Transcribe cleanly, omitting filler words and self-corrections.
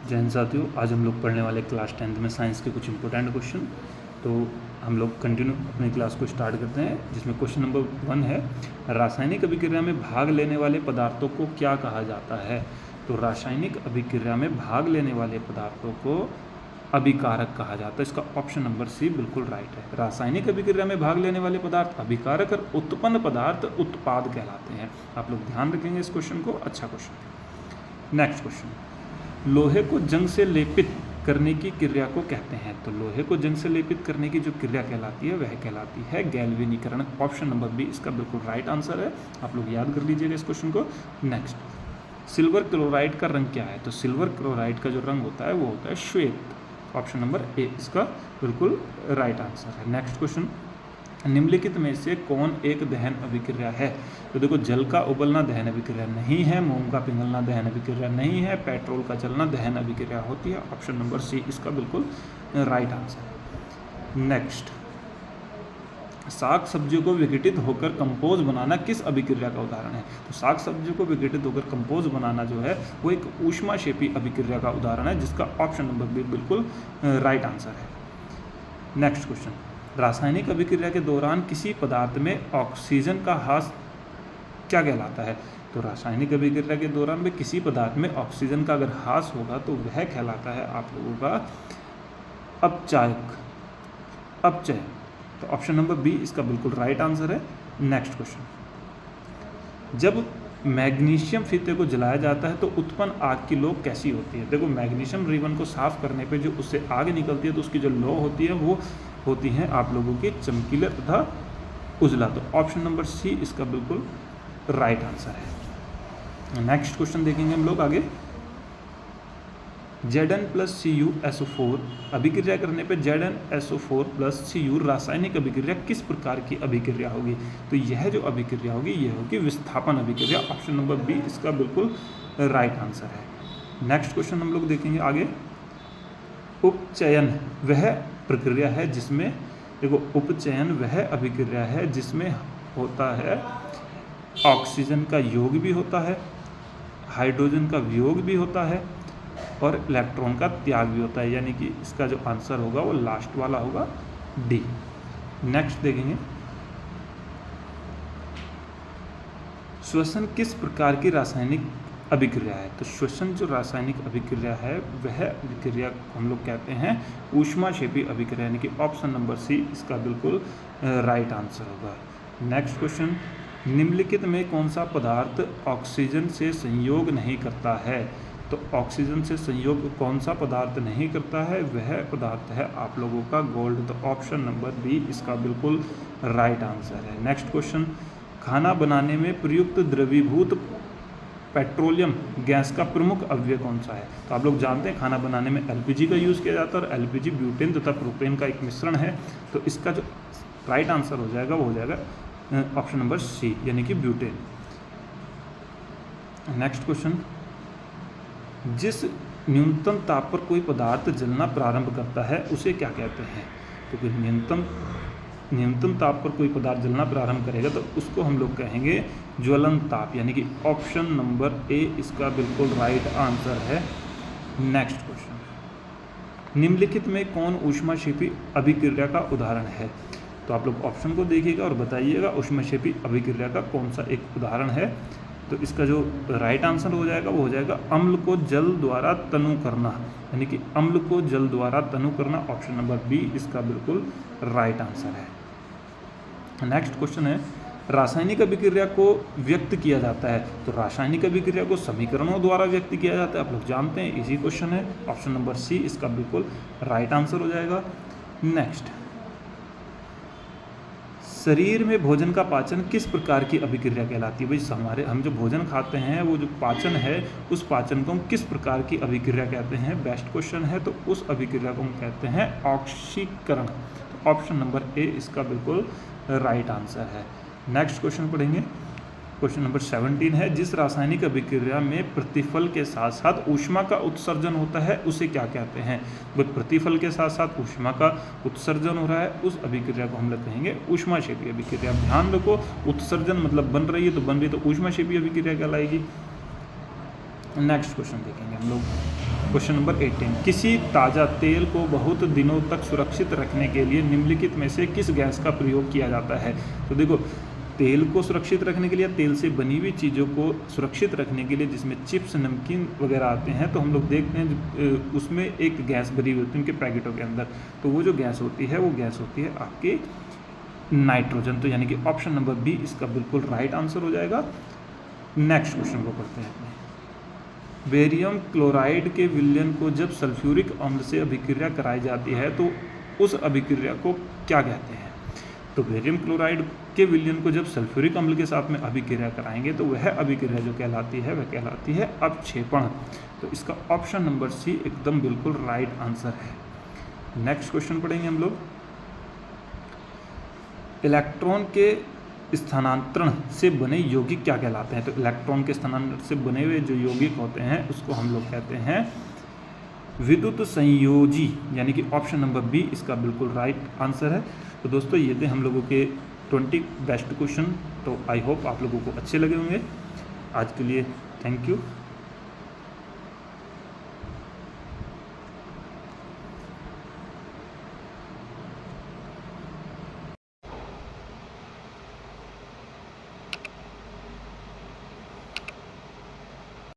जय हिंद साथियों, आज हम लोग पढ़ने वाले क्लास 10th में साइंस के कुछ इंपॉर्टेंट क्वेश्चन। तो हम लोग कंटिन्यू अपनी क्लास को स्टार्ट करते हैं, जिसमें क्वेश्चन नंबर 1 है, रासायनिक अभिक्रिया में भाग लेने वाले पदार्थों को क्या कहा जाता है। तो रासायनिक अभिक्रिया में भाग लेने वाले पदार्थों को अभिकारक कहा जाता है। इसका ऑप्शन नंबर सी बिल्कुल राइट है। रासायनिक अभिक्रिया में भाग लेने वाले पदार्थ अभिकारक और उत्पन्न पदार्थ उत्पाद कहलाते हैं। आप लोग ध्यान रखेंगे इस क्वेश्चन को, अच्छा क्वेश्चन है। नेक्स्ट क्वेश्चन, लोहे को जंग से लेपित करने की क्रिया को कहते हैं। तो लोहे को जंग से लेपित करने की जो क्रिया कहलाती है वह कहलाती है गैल्वेनीकरण। ऑप्शन नंबर बी इसका बिल्कुल राइट आंसर है। आप लोग याद कर लीजिएगा इस क्वेश्चन को। नेक्स्ट, सिल्वर क्लोराइड का रंग क्या है। तो सिल्वर क्लोराइड का जो रंग होता है वो होता है श्वेत। ऑप्शन नंबर ए इसका बिल्कुल राइट आंसर है। नेक्स्ट क्वेश्चन, निम्नलिखित में से कौन एक दहन अभिक्रिया है। तो देखो, जल का उबलना दहन अभिक्रिया नहीं है, मोम का पिघलना दहन अभिक्रिया नहीं है, पेट्रोल का जलना दहन अभिक्रिया होती है। ऑप्शन नंबर सी इसका बिल्कुल राइट आंसर है। नेक्स्ट, साग सब्जियों को विघटित होकर कंपोज बनाना किस अभिक्रिया का उदाहरण है। तो साग सब्जियों को विघटित होकर कंपोज बनाना जो है वो एक ऊष्माक्षेपी अभिक्रिया का उदाहरण है, जिसका ऑप्शन नंबर बी बिल्कुल राइट आंसर है। नेक्स्ट क्वेश्चन, रासायनिक अभिक्रिया के दौरान किसी पदार्थ में ऑक्सीजन का ह्रास क्या कहलाता है। तो रासायनिक अभिक्रिया के दौरान में किसी पदार्थ में ऑक्सीजन का अगर ह्रास होगा तो वह कहलाता है आप लोगों का अपचय। तो ऑप्शन नंबर बी इसका बिल्कुल राइट आंसर है। नेक्स्ट क्वेश्चन, जब मैग्नीशियम फीते को जलाया जाता है तो उत्पन्न आग की लौ कैसी होती है। देखो, मैग्नीशियम रिबन को साफ करने पे जो उससे आग निकलती है तो उसकी जो लौ होती है वो होती हैं आप लोगों की चमकीला तथा उजला। तो ऑप्शन नंबर सी इसका बिल्कुल राइट आंसर है। नेक्स्ट क्वेश्चन देखेंगे हम लोग आगे। Zn+Cu अभिक्रिया करने पे Zn+SO4+Cu रासायनिक अभिक्रिया किस प्रकार की अभिक्रिया होगी। तो यह जो अभिक्रिया होगी यह होगी विस्थापन अभिक्रिया। ऑप्शन नंबर बी इसका बिल्कुल राइट आंसर है। नेक्स्ट क्वेश्चन हम लोग देखेंगे आगे। उपचयन वह प्रक्रिया है जिसमें, देखो, उपचयन वह अभिक्रिया है जिसमें होता है ऑक्सीजन का योग भी होता है, हाइड्रोजन का वियोग भी होता है और इलेक्ट्रॉन का त्याग भी होता है। यानी कि इसका जो आंसर होगा वो लास्ट वाला होगा, डी। नेक्स्ट देखेंगे, श्वसन किस प्रकार की रासायनिक अभिक्रिया है। तो श्वसन जो रासायनिक अभिक्रिया है वह अभिक्रिया हम लोग कहते हैं ऊष्माक्षेपी अभिक्रिया, यानी कि ऑप्शन नंबर सी इसका बिल्कुल राइट आंसर होगा। नेक्स्ट क्वेश्चन, निम्नलिखित में कौन सा पदार्थ ऑक्सीजन से संयोग नहीं करता है। तो ऑक्सीजन से संयोग कौन सा पदार्थ नहीं करता है, वह पदार्थ है आप लोगों का गोल्ड। तो ऑप्शन नंबर बी इसका बिल्कुल राइट आंसर है। नेक्स्ट क्वेश्चन, खाना बनाने में प्रयुक्त द्रवीभूत पेट्रोलियम गैस का प्रमुख अवयव कौन सा है। तो आप लोग जानते हैं खाना बनाने में एलपीजी का यूज़ किया जाता है और एलपीजी ब्यूटेन तथा प्रोपेन का एक मिश्रण है। तो इसका जो राइट आंसर हो जाएगा वो हो जाएगा ऑप्शन नंबर सी, यानी कि ब्यूटेन। नेक्स्ट क्वेश्चन, जिस न्यूनतम ताप पर कोई पदार्थ जलना प्रारंभ करता है उसे क्या कहते हैं। तो कोई न्यूनतम ताप पर कोई पदार्थ जलना प्रारंभ करेगा तो उसको हम लोग कहेंगे ज्वलन ताप, यानी कि ऑप्शन नंबर ए इसका बिल्कुल राइट आंसर है। नेक्स्ट क्वेश्चन, निम्नलिखित में कौन ऊष्माक्षेपी अभिक्रिया का उदाहरण है। तो आप लोग ऑप्शन को देखिएगा और बताइएगा ऊष्माक्षेपी अभिक्रिया का कौन सा एक उदाहरण है। तो इसका जो राइट आंसर हो जाएगा वो हो जाएगा अम्ल को जल द्वारा तनु करना, यानी कि अम्ल को जल द्वारा तनु करना। ऑप्शन नंबर बी इसका बिल्कुल राइट आंसर है। नेक्स्ट क्वेश्चन है, रासायनिक अभिक्रिया को व्यक्त किया जाता है। तो रासायनिक अभिक्रिया को समीकरणों द्वारा व्यक्त किया जाता है, आप लोग जानते हैं, इजी क्वेश्चन है। ऑप्शन नंबर सी इसका बिल्कुल राइट आंसर हो जाएगा। नेक्स्ट, शरीर में भोजन का पाचन किस प्रकार की अभिक्रिया कहलाती है। भाई हम जो भोजन खाते हैं वो जो पाचन है उस पाचन को हम किस प्रकार की अभिक्रिया कहते हैं। बेस्ट क्वेश्चन है। तो उस अभिक्रिया को हम कहते हैं ऑक्सीकरण। तो ऑप्शन नंबर ए इसका बिल्कुल राइट आंसर है। नेक्स्ट क्वेश्चन पढ़ेंगे। क्वेश्चन नंबर 17 है, जिस रासायनिक अभिक्रिया में प्रतिफल के साथ साथ ऊष्मा का उत्सर्जन होता है उसे क्या कहते हैं। प्रतिफल के साथ साथ ऊष्मा का उत्सर्जन हो रहा है उस अभिक्रिया को हम लोग कहेंगे ऊष्माक्षेपी अभिक्रिया। ध्यान रखो, उत्सर्जन मतलब बन रही है तो ऊष्माक्षेपी अभिक्रिया कहलाएगी। नेक्स्ट क्वेश्चन देखेंगे हम लोग। क्वेश्चन नंबर 18, किसी ताज़ा तेल को बहुत दिनों तक सुरक्षित रखने के लिए निम्नलिखित में से किस गैस का प्रयोग किया जाता है। तो देखो, तेल को सुरक्षित रखने के लिए, तेल से बनी हुई चीज़ों को सुरक्षित रखने के लिए, जिसमें चिप्स, नमकीन वगैरह आते हैं, तो हम लोग देखते हैं उसमें एक गैस भरी हुई होती है उनके पैकेटों के अंदर। तो वो जो गैस होती है वो गैस होती है आपकी नाइट्रोजन। तो यानी कि ऑप्शन नंबर बी इसका बिल्कुल राइट आंसर हो जाएगा। नेक्स्ट क्वेश्चन को पढ़ते हैं। बेरियम क्लोराइड के विलयन को जब सल्फ्यूरिक अम्ल से अभिक्रिया कराई जाती है तो उस अभिक्रिया को क्या कहते हैं। तो बेरियम क्लोराइड के विलयन को जब सल्फ्यूरिक अम्ल के साथ में अभिक्रिया कराएंगे तो वह अभिक्रिया जो कहलाती है वह कहलाती है अपक्षेपण। तो इसका ऑप्शन नंबर सी एकदम बिल्कुल राइट आंसर है। नेक्स्ट क्वेश्चन पढ़ेंगे हम लोग। इलेक्ट्रॉन के स्थानांतरण से बने यौगिक क्या कहलाते हैं। तो इलेक्ट्रॉन के स्थानांतरण से बने हुए जो यौगिक होते हैं उसको हम लोग कहते हैं विद्युत संयोजी, यानी कि ऑप्शन नंबर बी इसका बिल्कुल राइट आंसर है। तो दोस्तों ये थे हम लोगों के 20 बेस्ट क्वेश्चन। तो आई होप आप लोगों को अच्छे लगे होंगे। आज के लिए थैंक यू।